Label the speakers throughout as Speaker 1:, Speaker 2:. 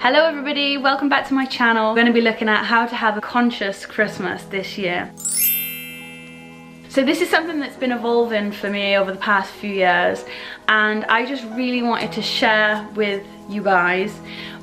Speaker 1: Hello everybody, welcome back to my channel. We're going to be looking at how to have a conscious Christmas this year. So this is something that's been evolving for me over the past few years, and I just really wanted to share with you guys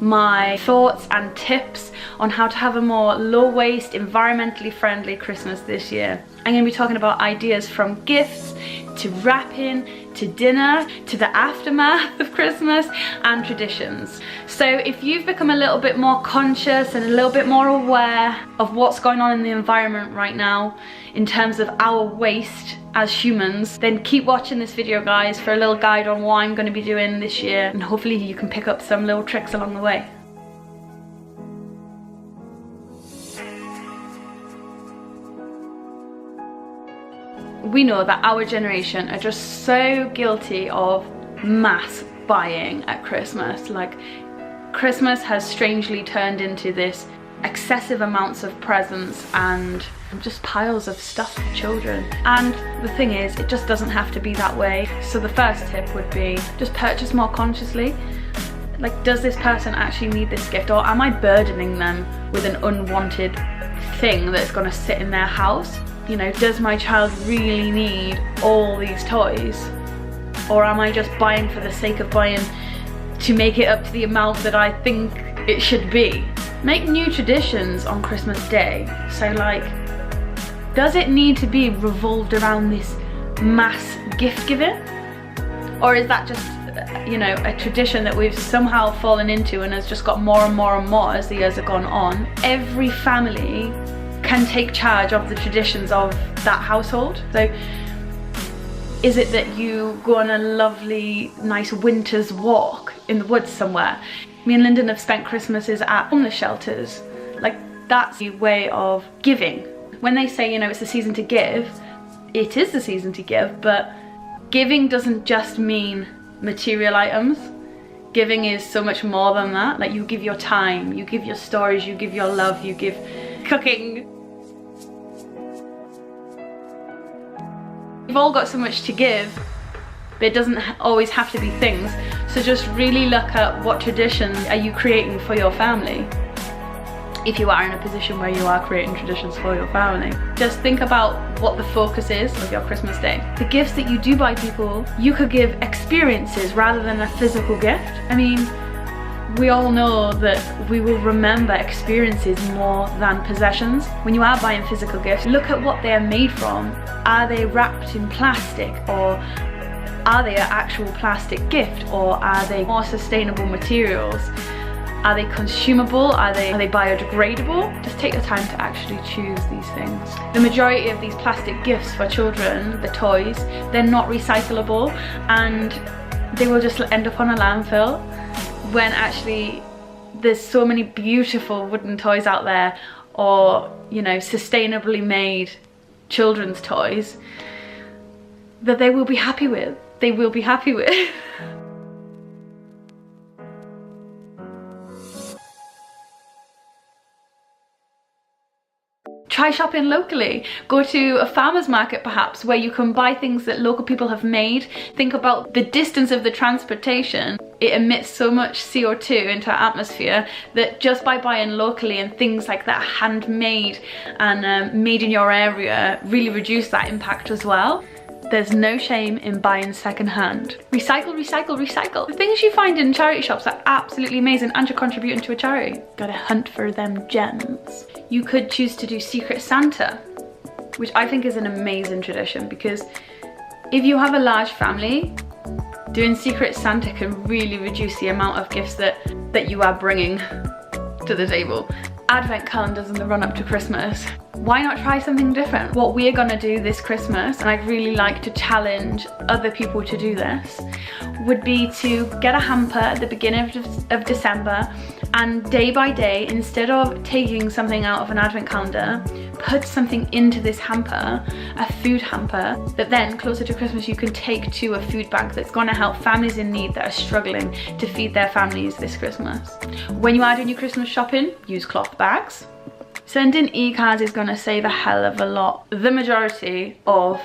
Speaker 1: my thoughts and tips on how to have a more low-waste, environmentally friendly Christmas this year. I'm going to be talking about ideas from gifts to wrapping, to dinner, to the aftermath of Christmas and traditions. So if you've become a little bit more conscious and a little bit more aware of what's going on in the environment right now in terms of our waste as humans, then keep watching this video, guys, for a little guide on what I'm going to be doing this year, and hopefully you can pick up some little tricks along the way. We know that our generation are just so guilty of mass buying at Christmas. Like, Christmas has strangely turned into this excessive amounts of presents and just piles of stuff for children. And the thing is, it just doesn't have to be that way. So the first tip would be just purchase more consciously. Like, does this person actually need this gift, or am I burdening them with an unwanted thing that's going to sit in their house? You know, does my child really need all these toys? Or am I just buying for the sake of buying to make it up to the amount that I think it should be? Make new traditions on Christmas Day. So, like, does it need to be revolved around this mass gift giving? Or is that just, you know, a tradition that we've somehow fallen into and has just got more and more and more as the years have gone on? Every family can take charge of the traditions of that household. So is it that you go on a lovely, nice winter's walk in the woods somewhere? Me and Lyndon have spent Christmases at homeless shelters. Like, that's the way of giving. When they say, you know, it's the season to give, it is the season to give, but giving doesn't just mean material items. Giving is so much more than that. Like, you give your time, you give your stories, you give your love, you give cooking. We've all got so much to give, but it doesn't always have to be things. So just really look at what traditions are you creating for your family. If you are in a position where you are creating traditions for your family, just think about what the focus is of your Christmas Day. The gifts that you do buy people, you could give experiences rather than a physical gift. I mean, we all know that we will remember experiences more than possessions. When you are buying physical gifts, look at what they are made from. Are they wrapped in plastic, or are they an actual plastic gift, or are they more sustainable materials? Are they consumable? Are they biodegradable? Just take the time to actually choose these things. The majority of these plastic gifts for children, the toys, they're not recyclable, and they will just end up on a landfill, when actually there's so many beautiful wooden toys out there, or, you know, sustainably made children's toys that they will be happy with. They will be happy with. Try shopping locally. Go to a farmer's market perhaps, where you can buy things that local people have made. Think about the distance of the transportation. It emits so much CO2 into our atmosphere that just by buying locally and things like that handmade and made in your area really reduce that impact as well. There's no shame in buying secondhand. Recycle, recycle, recycle. The things you find in charity shops are absolutely amazing, and you're contributing to a charity. Gotta hunt for them gems. You could choose to do Secret Santa, which I think is an amazing tradition, because if you have a large family, doing Secret Santa can really reduce the amount of gifts that you are bringing to the table. Advent calendars in the run-up to Christmas. Why not try something different? What we're gonna do this Christmas, and I'd really like to challenge other people to do this, would be to get a hamper at the beginning of December, and day by day, instead of taking something out of an advent calendar, put something into this hamper, a food hamper, that then closer to Christmas you can take to a food bank that's gonna help families in need that are struggling to feed their families this Christmas. When you are doing your Christmas shopping, use cloth bags. Sending e-cards is gonna save a hell of a lot. The majority of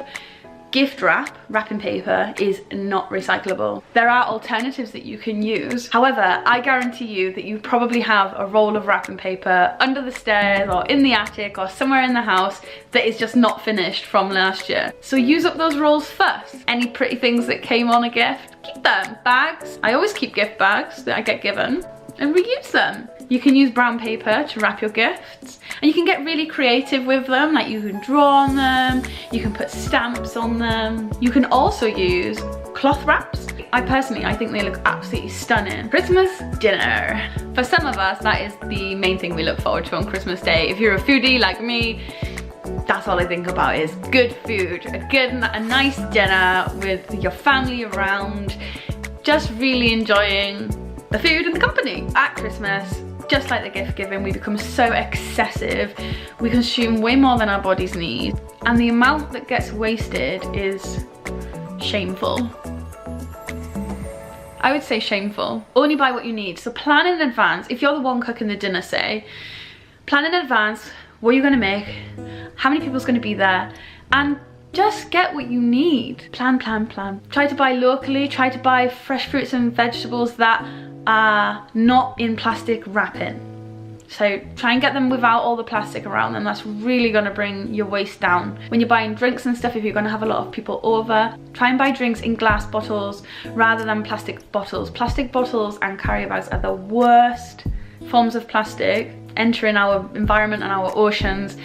Speaker 1: gift wrapping paper is not recyclable. There are alternatives that you can use. However, I guarantee you that you probably have a roll of wrapping paper under the stairs or in the attic or somewhere in the house that is just not finished from last year. So use up those rolls first. Any pretty things that came on a gift, keep them. Bags, I always keep gift bags that I get given and reuse them. You can use brown paper to wrap your gifts, and you can get really creative with them, like you can draw on them, you can put stamps on them. You can also use cloth wraps. I think they look absolutely stunning. Christmas dinner. For some of us, that is the main thing we look forward to on Christmas Day. If you're a foodie like me, that's all I think about is good food, a nice dinner with your family around, just really enjoying the food and the company. At Christmas, just like the gift giving, we become so excessive. We consume way more than our bodies need, and the amount that gets wasted is shameful. I would say shameful. Only buy what you need. So plan in advance. If you're the one cooking the dinner, say, plan in advance what you're gonna make, how many people's gonna be there, and just get what you need. Plan, plan, plan. Try to buy locally, try to buy fresh fruits and vegetables that are not in plastic wrapping. So try and get them without all the plastic around them. That's really gonna bring your waste down. When you're buying drinks and stuff, if you're gonna have a lot of people over, try and buy drinks in glass bottles rather than plastic bottles. Plastic bottles and carrier bags are the worst forms of plastic entering our environment and our oceans.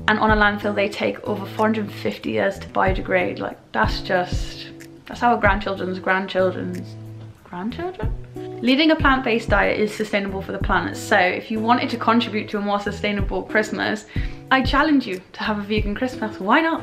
Speaker 1: And on a landfill, they take over 450 years to biodegrade. Like, that's our grandchildren's grandchildren? Leading a plant-based diet is sustainable for the planet. So if you wanted to contribute to a more sustainable Christmas, I challenge you to have a vegan Christmas. Why not?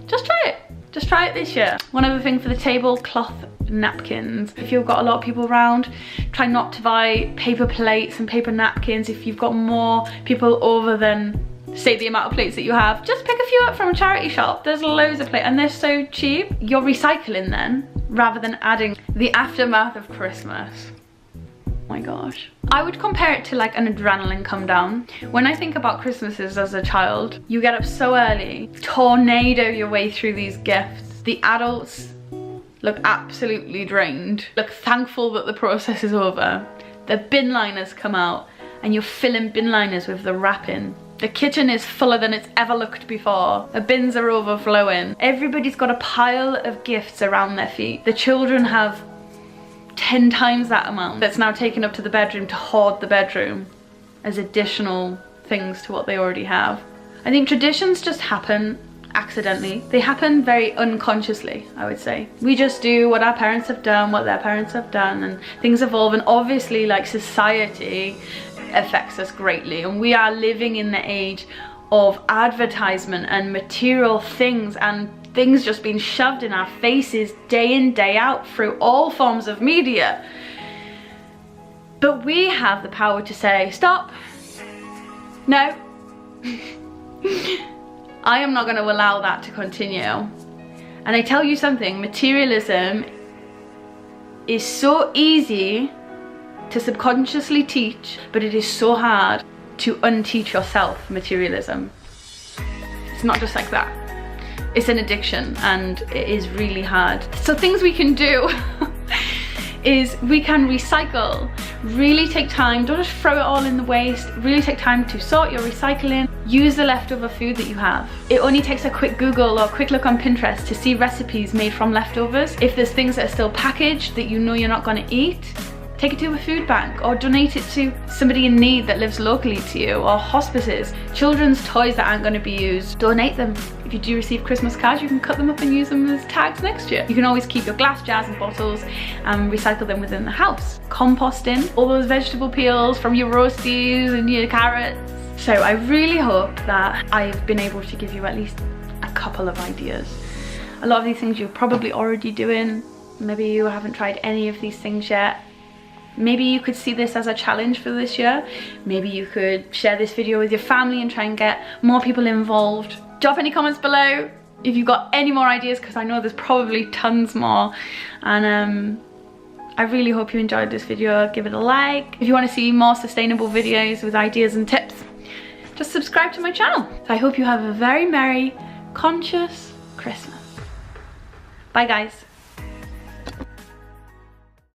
Speaker 1: Just try it. Just try it this year. One other thing for the table, cloth napkins. If you've got a lot of people around, try not to buy paper plates and paper napkins. If you've got more people over than, say, the amount of plates that you have, just pick a few up from a charity shop. There's loads of plates and they're so cheap. You're recycling then, rather than adding the aftermath of Christmas. Oh my gosh. I would compare it to like an adrenaline come down. When I think about Christmases as a child, you get up so early, tornado your way through these gifts. The adults look absolutely drained, look thankful that the process is over. The bin liners come out and you're filling bin liners with the wrapping. The kitchen is fuller than it's ever looked before. The bins are overflowing. Everybody's got a pile of gifts around their feet. The children have 10 times that amount that's now taken up to the bedroom to hoard the bedroom as additional things to what they already have. I think traditions just happen accidentally. They happen very unconsciously, I would say. We just do what our parents have done, what their parents have done, and things evolve, and obviously like society affects us greatly, and we are living in the age of advertisement and material things and things just being shoved in our faces day in, day out through all forms of media. But we have the power to say, stop, no, I am not going to allow that to continue. And I tell you something, materialism is so easy to subconsciously teach, but it is so hard to unteach yourself materialism. It's not just like that. It's an addiction and it is really hard. So things we can do is we can recycle. Really take time, don't just throw it all in the waste. Really take time to sort your recycling. Use the leftover food that you have. It only takes a quick Google or a quick look on Pinterest to see recipes made from leftovers. If there's things that are still packaged that you know you're not going to eat, take it to a food bank or donate it to somebody in need that lives locally to you, or hospices. Children's toys that aren't going to be used, donate them. If you do receive Christmas cards, you can cut them up and use them as tags next year. You can always keep your glass jars and bottles and recycle them within the house. Composting all those vegetable peels from your roasties and your carrots. So I really hope that I've been able to give you at least a couple of ideas. A lot of these things you're probably already doing. Maybe you haven't tried any of these things yet. Maybe you could see this as a challenge for this year. Maybe you could share this video with your family and try and get more people involved. Drop any comments below if you've got any more ideas, because I know there's probably tons more. And I really hope you enjoyed this video. Give it a like. If you want to see more sustainable videos with ideas and tips, just subscribe to my channel. So I hope you have a very merry, conscious Christmas. Bye guys.